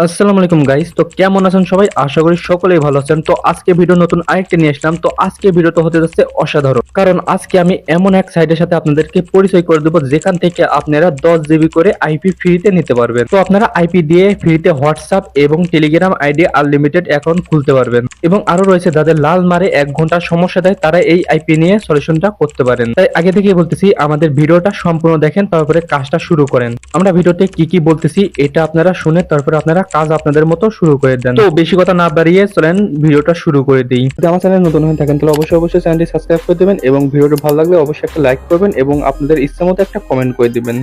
আসসালামু আলাইকুম গাইস। তো কেমন আছেন সবাই? আশা করি সকলেই ভালো আছেন। তো আজকে ভিডিও নতুন আরেকটা নিয়ে আসলাম। তো আজকে ভিডিওটা হতে যাচ্ছে অসাধারণ, কারণ আজকে আমি এমন এক সাইটের সাথে আপনাদেরকে পরিচয় করে দেবো যেখান থেকে আপনারা 10 জিবি করে আইপি ফ্রিতে নিতে পারবেন। তো আপনারা আইপি দিয়ে ফ্রিতে হোয়াটসঅ্যাপ এবং টেলিগ্রাম আইডি আনলিমিটেড অ্যাকাউন্ট খুলতে পারবেন, এবং আরো রয়েছে যাদের লাল মারে 1 ঘন্টার সমস্যা দেয় তারা এই আইপি নিয়ে সলিউশনটা করতে পারেন। তাই আগে থেকেই বলতেছি আমাদের ভিডিওটা সম্পূর্ণ দেখেন, তারপরে কাজটা শুরু করেন। আমরা ভিডিওতে কি কি বলতেছি এটা আপনারা শুনে তারপরে আপনারা কাজ আপনাদের মতো শুরু করে দেন। তো বেশি কথা না বাড়িয়ে চলেন ভিডিওটা শুরু করে দিই। যদি আমার চ্যানেল নতুন হয়ে থাকেন তাহলে অবশ্যই চ্যানেলটি সাবস্ক্রাইব করে দেবেন, এবং ভিডিওটা ভালো লাগলে অবশ্যই একটা লাইক করবেন এবং আপনাদের ইচ্ছা মতো একটা কমেন্ট করে দিবেন।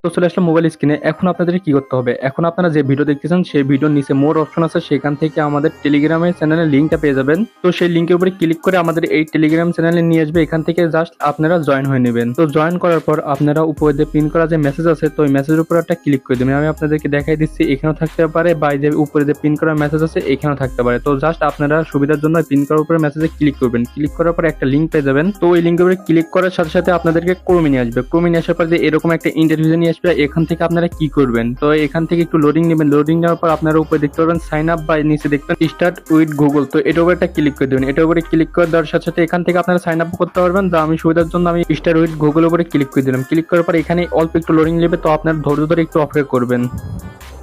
তো চলে আসলাম মোবাইল স্ক্রিনে। এখন আপনাদের কি করতে হবে, এখন আপনারা যে ভিডিও দেখতেছেন সেই ভিডিওর নিচে মোর অপশন আছে, সেখান থেকে আমাদের টেলিগ্রামের চ্যানেলের লিঙ্কটা পেয়ে যাবেন। তো সেই লিঙ্কের উপরে ক্লিক করে আমাদের এই টেলিগ্রাম চ্যানেলে নিয়ে আসবে। এখান থেকে জাস্ট আপনারা জয়েন হয়ে নেবেন। তো জয়েন করার পর আপনারা উপরে যে পিন করা যে মেসেজ আছে, তো ওই মেসেজের উপর একটা ক্লিক করে দেবেন। আমি আপনাদেরকে দেখাই দিচ্ছি, এখানেও থাকতে পারে বা যে উপরে যে পিন করা মেসেজ আছে এখানেও থাকতে পারে। তো জাস্ট আপনারা সুবিধার জন্য পিন করার উপরে মেসেজে ক্লিক করবেন। ক্লিক করার পর একটা লিঙ্ক পেয়ে যাবেন। তো ওই লিঙ্কের উপরে ক্লিক করার সাথে সাথে আপনাদেরকে ক্রোমে নিয়ে আসবে। ক্রোমে নিয়ে আসার পর যে এরকম একটা ইন্টারভিউ নিয়ে আসবে, এখান থেকে আপনারা কি করবেন, তো এখান থেকে একটু লোডিং নেবেন। লোডিং নেওয়ার পর আপনারা উপরে দেখতে পারবেন সাইন আপ, বা নিচে দেখবেন স্টার্ট উইথ গুগল। তো এটার উপরে একটা ক্লিক করে দেবেন। এটার উপরে ক্লিক করে দেওয়ার সাথে সাথে এখান থেকে আপনারা সাইন আপ করতে পারবেন। যা আমি সুবিধার জন্য আমি স্টার্ট উইথ গুগল উপরে ক্লিক করে দিলাম। ক্লিক করার পর এখানে অল্প একটু লোডিং নেবে, তো আপনার ধৈর্য ধরে একটু অপেক্ষা করবেন।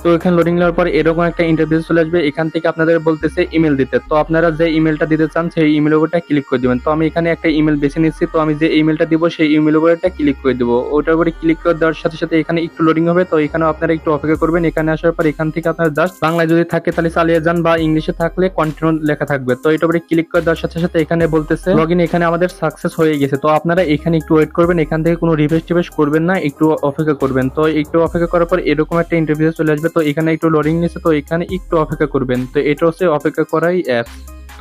তো এখানে লোডিং নেওয়ার পর এরকম একটা ইন্টারফেস চলে আসবে। এখান থেকে আপনাদের বলতেছে ইমেল দিতে। তো আপনারা যে ইমেলটা দিতে চান সেই ইমেলের উপরটা ক্লিক করে দিবেন। তো আমি এখানে একটা ইমেল বেছে নিচ্ছি। তো আমি যে ইমেলটা দিব সেই ইমেলের উপরে একটা ক্লিক করে দিব। ওটার উপরে ক্লিক করে দেওয়ার সাথে সাথে এখানে একটু লোডিং হবে। তো এখানে আপনারা একটু অপেক্ষা করবেন। এখানে আসার পর এখান থেকে আপনারা জাস্ট বাংলায় যদি থাকে তাহলে চালিয়ে যান, বা ইংলিশে থাকলে কন্টিনিউ লেখা থাকবে। তো এটার উপরে ক্লিক করে দেওয়ার সাথে সাথে এখানে বলতেছে লগইন। এখানে আমাদের সাকসেস হয়ে গেছে। তো আপনারা এখানে একটু ওয়েট করবেন। এখান থেকে কোনো রিফ্রেশ টিফ্রেশ করবেন না, একটু অপেক্ষা করবেন। তো একটু অপেক্ষা করার পর এরকম একটা ইন্টারফেস চলে আসবে। তো এখানে একটু লোডিং নিচ্ছে, তো এখানে একটু অপেক্ষা করবেন। তো এটা হচ্ছে অপেক্ষা করাই অ্যাপ।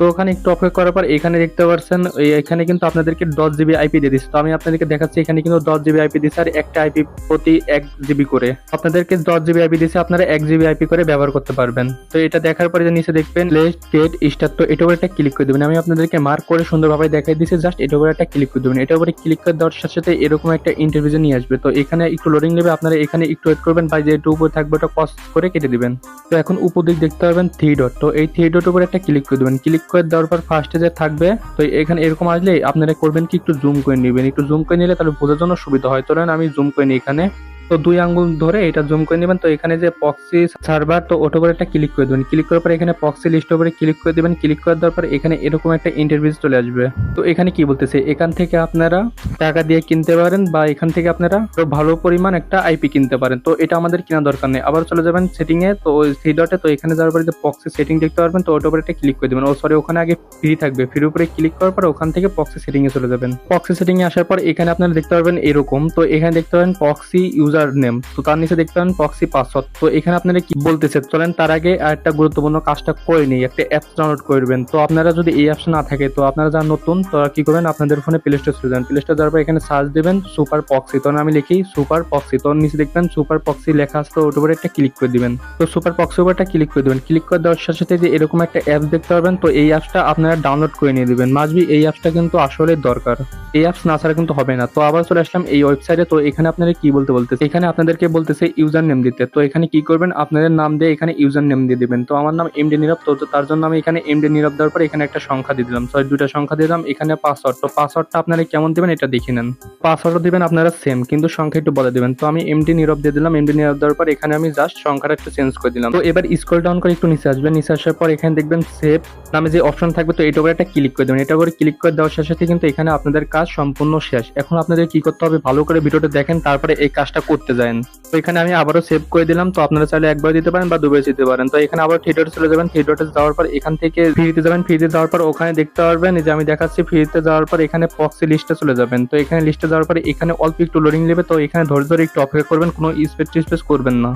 তো ওখানে একটু অপেক্ষা করার পর এখানে দেখতে পাচ্ছেন এখানে কিন্তু আপনাদেরকে 10 জিবি আইপি দিয়ে দিচ্ছে। তো আমি আপনাদেরকে দেখাচ্ছি, এখানে কিন্তু 10 জিবি আইপি দিচ্ছে, আর একটা আইপি প্রতি 1 জিবি করে আপনাদেরকে 10 জিবি আইপি দিচ্ছে। আপনারা 1 জিবি আইপি করে ব্যবহার করতে পারবেন। তো এটা দেখার পরে যে নিচে দেখবেন লেট গেট স্টার্ট, তো এটার উপরে একটা ক্লিক করে দেবেন। আমি আপনাদেরকে মার্ক করে সুন্দরভাবে দেখাই দিচ্ছি, জাস্ট এটার উপরে একটা ক্লিক করে দেবেন। এটার উপরে ক্লিক করে দেওয়ার সাথে সাথে এরকম একটা ইন্টারভিউ নিয়ে আসবে। তো এখানে একটু লোডিং নেবে, আপনারা এখানে একটু ওয়েট করবেন, বা যে একটু উপরে থাকবে ওটা পজ করে কেটে দিবেন। তো এখন উপর দিক দেখতে পারবেন 3 ডট। তো এই 3 ডট উপরে একটা ক্লিক করে দেবেন। ক্লিক করে দেওয়ার পর ফার্স্টে যে থাকবে, তো এখানে এরকম আসলে আপনারা করবেন কি একটু জুম করে নেবেন। একটু জুম করে নিলে তাহলে বোঝার জন্য সুবিধা হয়। তো আমি জুম করে নিই এখানে। তো 2 আঙ্গুল ধরে এটা জুম করে নেবেন। তো এখানে যে প্রক্সি সার্ভার, তো ওটার উপরে একটা ক্লিক করে দেবেন। ক্লিক করার পর এখানে প্রক্সি লিস্ট উপরে ক্লিক করে দেবেন। ক্লিক করে দেওয়ার পর এখানে এরকম একটা ইন্টারফেস চলে আসবে। তো এখানে কি বলতেছে, এখান থেকে আপনারা টাকা দিয়ে কিনতে পারেন, বা এখান থেকে আপনারা ভালো পরিমাণ একটা আইপি কিনতে পারেন। তো এটা আমাদের কেনা দরকার নেই। আবার চলে যাবেন সেটিং এ, তো ওই 3 ডটে। তো এখানে যাওয়ার পরে যে প্রক্সি সেটিং দেখতে পারবেন, তো ওটার উপরে একটা ক্লিক করে দেবেন। ওখানে আগে ফ্রি থাকবে, ফ্রির উপরে ক্লিক করার পর ওখান থেকে প্রক্সি সেটিং এ চলে যাবেন। প্রক্সি সেটিং এ আসার পর এখানে আপনারা দেখতে পারবেন এরকম। তো এখানে দেখতে পাবেন প্রক্সি ইউজার নেম, তো তার নিচে দেখতে পাবেন প্রক্সি পাসওয়ার্ড। তো এখানে আপনারা কি বলতেছে চলেন তার আগে আরেকটা গুরুত্বপূর্ণ কাজটা করে নিই, একটা অ্যাপস ডাউনলোড করবেন। তো আপনারা যদি এই অ্যাপস না থাকে, তো আপনারা যারা নতুন তো কি করবেন, আপনাদের ফোনে প্লে স্টোর চলে যান। প্লে স্টোর যাওয়ার পর এখানে সার্চ দেবেন সুপার প্রক্সি। তো আমি লিখি সুপার প্রক্সি, তো নিচে দেখবেন সুপার প্রক্সি লেখা আছে, তো ওটার উপরে একটা ক্লিক করে দিবেন। তো সুপার প্রক্সির উপর একটা ক্লিক করে দিবেন। ক্লিক করে দেওয়ার সাথে সাথে যে এরকম একটা অ্যাপস দেখতে পারবেন। তো এই অ্যাপসটা আপনারা ডাউনলোড করে নিয়ে দিবেন। মাসবি এই অ্যাপসটা কিন্তু আসলে দরকার, এই অ্যাপস না ছাড়া কিন্তু হবে না। তো আবার চলে আসলাম এই ওয়েবসাইটে। তো এখানে আপনারা কি বলতেছে, এখানে আপনাদেরকে বলতেছে ইউজার নেম দিতে। তো এখানে কি করবেন, আপনাদের নাম দিয়ে এখানে ইউজার নেম দিয়ে দিবেন। তো আমার নাম এমডি নীরব, তো তার জন্য আমি এখানে এমডি নীরব দেওয়ার পর এখানে একটা সংখ্যা দিয়ে দিলাম, সরি 2টা সংখ্যা দিলাম। এখানে পাসওয়ার্ড, তো পাসওয়ার্ডটা আপনারা কেমন দিবেন এটা দেখে নেন। পাসওয়ার্ড দিবেন আপনারা সেম, কিন্তু সংখ্যা একটু বলে দিবেন। তো আমি এমডি নীরব দিয়ে দিলাম। এমডি নীরব দেওয়ার পর এখানে আমি জাস্ট সংখ্যাটা একটু চেঞ্জ করে দিলাম। তো এবার স্ক্রল ডাউন করে একটু নিচে আসবেন। নিচে আসার পর এখানে দেখবেন সেভ নামে যে অপশন থাকবে, তো এটা উপরে একটা ক্লিক করে দেবেন। এটা করে ক্লিক করে দেওয়ার সাথে সাথে কিন্তু এখানে আপনাদের কাজ সম্পূর্ণ শেষ। এখন আপনাদের কি করতে হবে, ভালো করে ভিডিওটা দেখেন, তারপরে এই কাজটা করতে যান। তো এখানে আমি আবারও সেভ করে দিলাম। তো আপনারা চাইলে একবার দিতে পারেন বা দুবার দিতে পারেন। তো এখানে আবার 3 ডটে চলে যাবেন। 3 ডটে যাওয়ার পর এখান থেকে ফ্রিতে যাবেন। ফ্রিতে যাওয়ার পর ওখানে দেখতে পারবেন যে আমি দেখাচ্ছি, ফ্রিতে যাওয়ার পর এখানে প্রক্সি লিস্টে চলে যাবেন। তো এখানে লিস্টে যাওয়ার পর এখানে অল্প একটু লোডিং নেবে। তো এখানে ধৈর্য ধরে একটু অপেক্ষা করবেন, কোনো স্পেস করবেন না।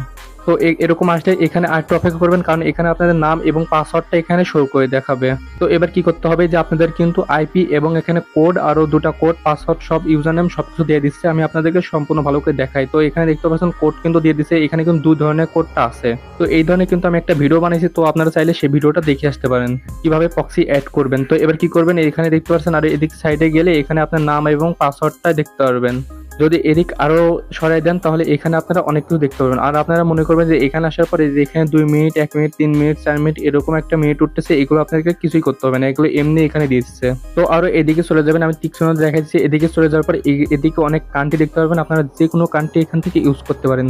তো এরকম আসলে এখানে আরেকটু অপেক্ষা করবেন, কারণ এখানে আপনাদের নাম এবং পাসওয়ার্ডটা এখানে শো করে দেখাবে। তো এবার কি করতে হবে, যে আপনাদের কিন্তু আইপি এবং এখানে কোড, আরো 2টা কোড, পাসওয়ার্ড, সব ইউজার নেম সবকিছু দিয়ে দিচ্ছে। আমি আপনাদেরকে সম্পূর্ণ ভালো করে দেখাই। তো এখানে দেখতে পাচ্ছেন কোড কিন্তু দিয়ে দিচ্ছে। এখানে কিন্তু 2 ধরনের কোডটা আছে। তো এই ধরনের কিন্তু আমি একটা ভিডিও বানিয়েছি, তো আপনারা চাইলে সেই ভিডিওটা দেখে আসতে পারেন কিভাবে প্রক্সি অ্যাড করবেন। তো এবার কি করবেন, এখানে দেখতে পাচ্ছেন, আর এদিক সাইডে গেলে এখানে আপনার নাম এবং পাসওয়ার্ডটা দেখতে পারবেন। যদি এদিক আরো সরাই দেন তাহলে এখানে আপনারা অনেক কিছু দেখতে পাবেন। আর আপনারা মনে করবেন যে এখানে আসার পরে যে এখানে 2 মিনিট, 1 মিনিট, 3 মিনিট, 4 মিনিট এরকম একটা মিনিট উঠতেছে, এগুলো আপনাকে কিছুই করতে হবে না, এগুলো এমনি এখানে দিয়ে দিচ্ছে। তো আরো এদিকে চলে যাবেন, আমি তীক্ষ্ণ দেখাচ্ছি। এদিকে চলে যাওয়ার পর এদিকে অনেক কান্ট্রি দেখতে পারবেন, আপনারা যে কোনো কান্ট্রি এখান থেকে ইউজ করতে পারেন।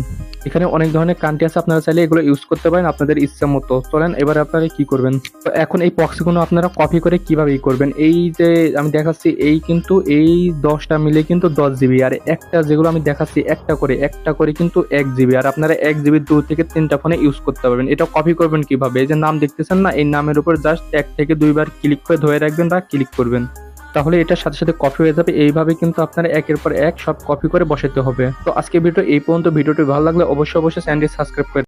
এখানে অনেক ধরনের কান্ট্রি আছে, আপনারা চাইলে এগুলো ইউজ করতে পারেন আপনাদের ইচ্ছা মতো। চলেন এবার আপনারা কি করবেন। তো এখন এই প্রক্সিগুলো আপনারা কপি করে কিভাবে করবেন, এই যে আমি দেখাচ্ছি এই কিন্তু এই 10টা মিলে কিন্তু 10 জিবি, আর একটা যেগুলো আমি দেখাচ্ছি একটা করে কিন্তু 1 জিবি, আর আপনারা 1 জিবি 2 থেকে 3টা ফোনে ইউজ করতে পারবেন। এটা কপি করবেন কিভাবে, এই যে নাম দেখতেছেন না, এই নামের উপর জাস্ট 1 থেকে 2 বার ক্লিক করে ধরে রাখবেন বা ক্লিক করবেন, তাহলে এটার সাথে সাথে কপি হয়ে যাবে। এইভাবে কিন্তু আপনারা একের পর এক সব কপি করে বসাতে হবে। তো আজকে ভিডিও এই পর্যন্ত। ভিডিওটি ভালো লাগলে অবশ্যই চ্যানেলটি সাবস্ক্রাইব করে